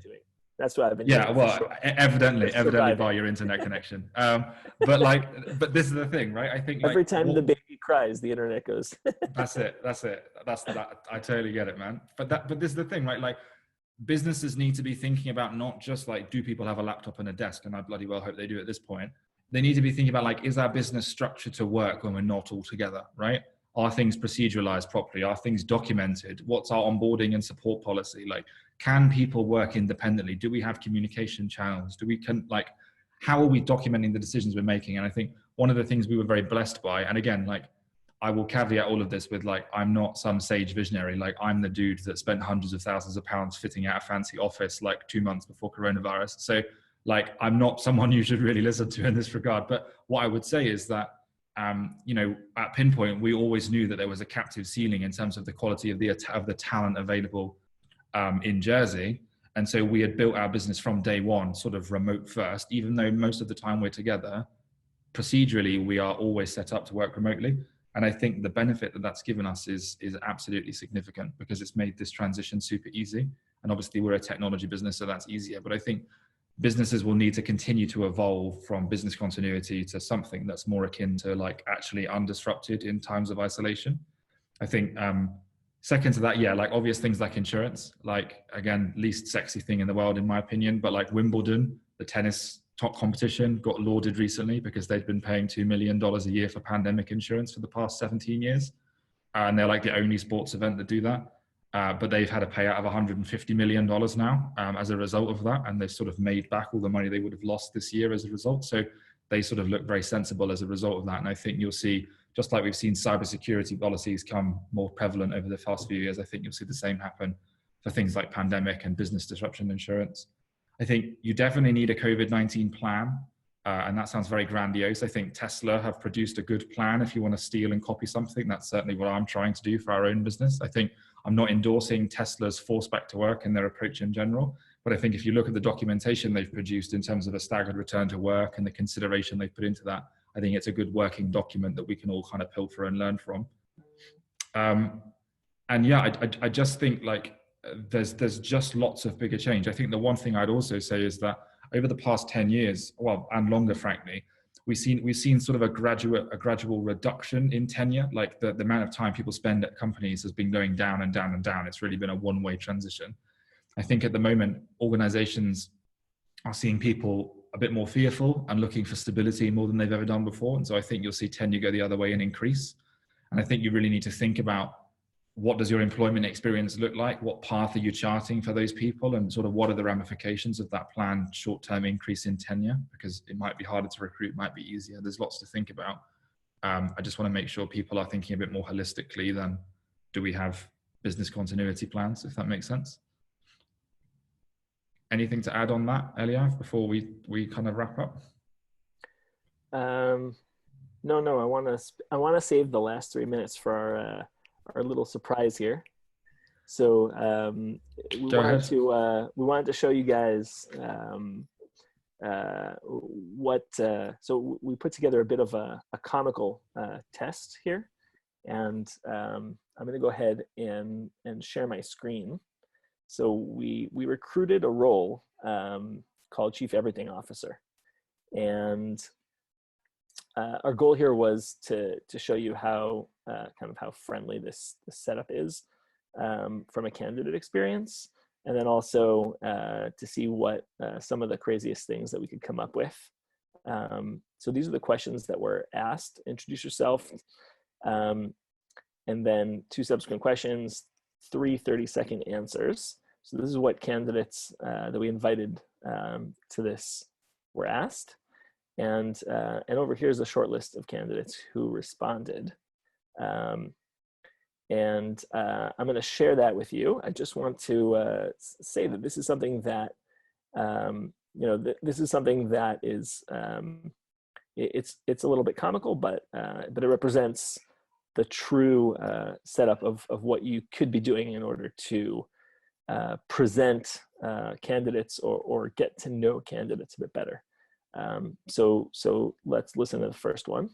That's what I've been doing. Yeah, well, sure. evidently by your internet connection. But this is the thing, right? I think every time the baby cries, the internet goes. That's it. I totally get it, man. But this is the thing, right? Like, businesses need to be thinking about not just do people have a laptop and a desk? And I bloody well hope they do at this point. They need to be thinking about is our business structured to work when we're not all together, right? Are things proceduralized properly? Are things documented? What's our onboarding and support policy? Can people work independently? Do we have communication channels? How are we documenting the decisions we're making? And I think one of the things we were very blessed by, and again, I will caveat all of this with I'm not some sage visionary. I'm the dude that spent hundreds of thousands of pounds fitting out a fancy office 2 months before coronavirus. So I'm not someone you should really listen to in this regard. But what I would say is that, at Pinpoint, we always knew that there was a captive ceiling in terms of the quality of the talent available in Jersey. And so we had built our business from day one, sort of remote first, even though most of the time we're together. Procedurally, we are always set up to work remotely. And I think the benefit that that's given us is absolutely significant because it's made this transition super easy. And obviously we're a technology business, so that's easier. But I think businesses will need to continue to evolve from business continuity to something that's more akin to actually undisrupted in times of isolation. I think second to that, yeah, obvious things like insurance, again, least sexy thing in the world in my opinion, but Wimbledon, the tennis top competition, got lauded recently because they've been paying $2 million a year for pandemic insurance for the past 17 years. And they're the only sports event that do that. But they've had a payout of $150 million now as a result of that. And they've sort of made back all the money they would have lost this year as a result. So they sort of look very sensible as a result of that. And I think you'll see, just like we've seen cybersecurity policies come more prevalent over the past few years, I think you'll see the same happen for things like pandemic and business disruption insurance. I think you definitely need a COVID-19 plan. And that sounds very grandiose. I think Tesla have produced a good plan. If you want to steal and copy something, that's certainly what I'm trying to do for our own business. I think I'm not endorsing Tesla's force back to work and their approach in general. But I think if you look at the documentation they've produced in terms of a staggered return to work and the consideration they've put into that, I think it's a good working document that we can all kind of pilfer and learn from. And yeah, I just think there's just lots of bigger change. I think the one thing I'd also say is that over the past 10 years, well, and longer, frankly, we've seen sort of a gradual reduction in tenure. The amount of time people spend at companies has been going down and down and down. It's really been a one-way transition. I think at the moment, organizations are seeing people a bit more fearful and looking for stability more than they've ever done before. And so I think you'll see tenure go the other way and increase. And I think you really need to think about, what does your employment experience look like? What path are you charting for those people? And sort of what are the ramifications of that planned short-term increase in tenure? Because it might be harder to recruit, might be easier. There's lots to think about. I just want to make sure people are thinking a bit more holistically than, do we have business continuity plans, if that makes sense? Anything to add on that, Eliav, before we kind of wrap up? No, I want to save the last 3 minutes for our little surprise here. So we wanted to show you guys so we put together a bit of a comical test here, and I'm going to go ahead and share my screen. So we recruited a role called Chief Everything Officer, and our goal here was to show you how kind of how friendly this setup is from a candidate experience, and then also to see what some of the craziest things that we could come up with. So these are the questions that were asked. Introduce yourself, and then 2 subsequent questions, 3 30-second answers. So this is what candidates that we invited to this were asked. And over here is a short list of candidates who responded. And I'm going to share that with you. I just want to say that this is something that, this is something that is, it's a little bit comical, but it represents the true setup of what you could be doing in order to present candidates or get to know candidates a bit better. So let's listen to the first one.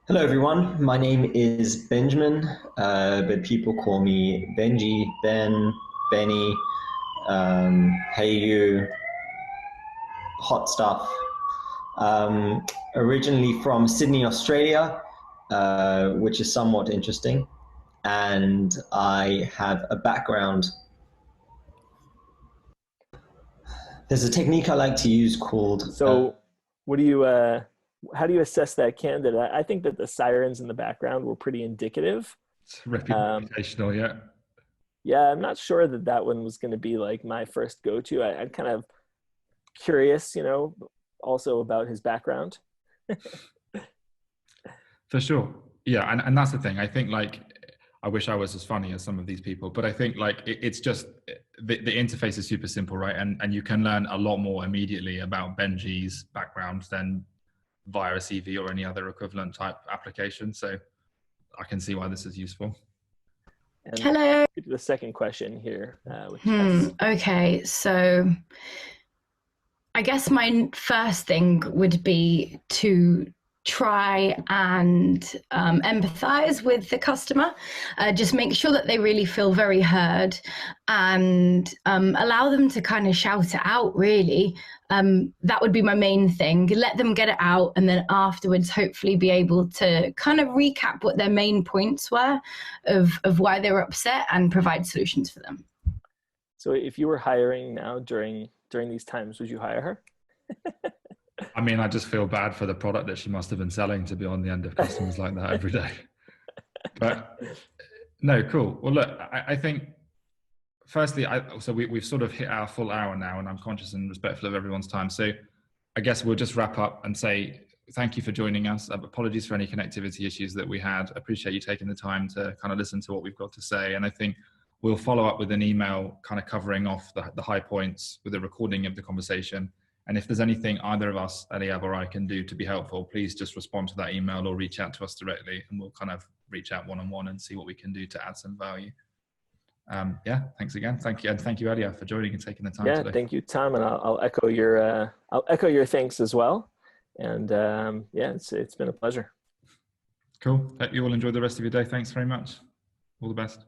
Hello everyone, my name is Benjamin, but people call me Benji, Ben, Benny, hey you, hot stuff. Originally from Sydney, Australia, which is somewhat interesting, and I have a background. There's a technique I like to use called... So what do you, how do you assess that candidate? I think that the sirens in the background were pretty indicative. It's reputational, yeah. Yeah, I'm not sure that that one was going to be like my first go-to. I'm kind of curious, also about his background. For sure. Yeah, and that's the thing. I think I wish I was as funny as some of these people, but I think it's just the interface is super simple, right? And you can learn a lot more immediately about Benji's background than via a CV or any other equivalent type application. So I can see why this is useful. And hello. The second question here. Okay, so I guess my first thing would be to try and empathize with the customer, just make sure that they really feel very heard, and allow them to kind of shout it out, really. That would be my main thing. Let them get it out, and then afterwards hopefully be able to kind of recap what their main points were of why they were upset and provide solutions for them. So if you were hiring now during these times, would you hire her? I mean, I just feel bad for the product that she must have been selling to be on the end of customers like that every day. But no, cool. Well, look, I think firstly, we've sort of hit our full hour now, and I'm conscious and respectful of everyone's time. So I guess we'll just wrap up and say thank you for joining us. Apologies for any connectivity issues that we had. Appreciate you taking the time to kind of listen to what we've got to say. And I think we'll follow up with an email kind of covering off the high points with a recording of the conversation. And if there's anything either of us, Eliav or I, can do to be helpful, please just respond to that email or reach out to us directly, and we'll kind of reach out one-on-one and see what we can do to add some value. Yeah, thanks again. Thank you, and thank you, Eliav, for joining and taking the time today. Thank you, Tom, and I'll echo your thanks as well. And yeah, it's been a pleasure. Cool. Hope you all enjoy the rest of your day. Thanks very much. All the best.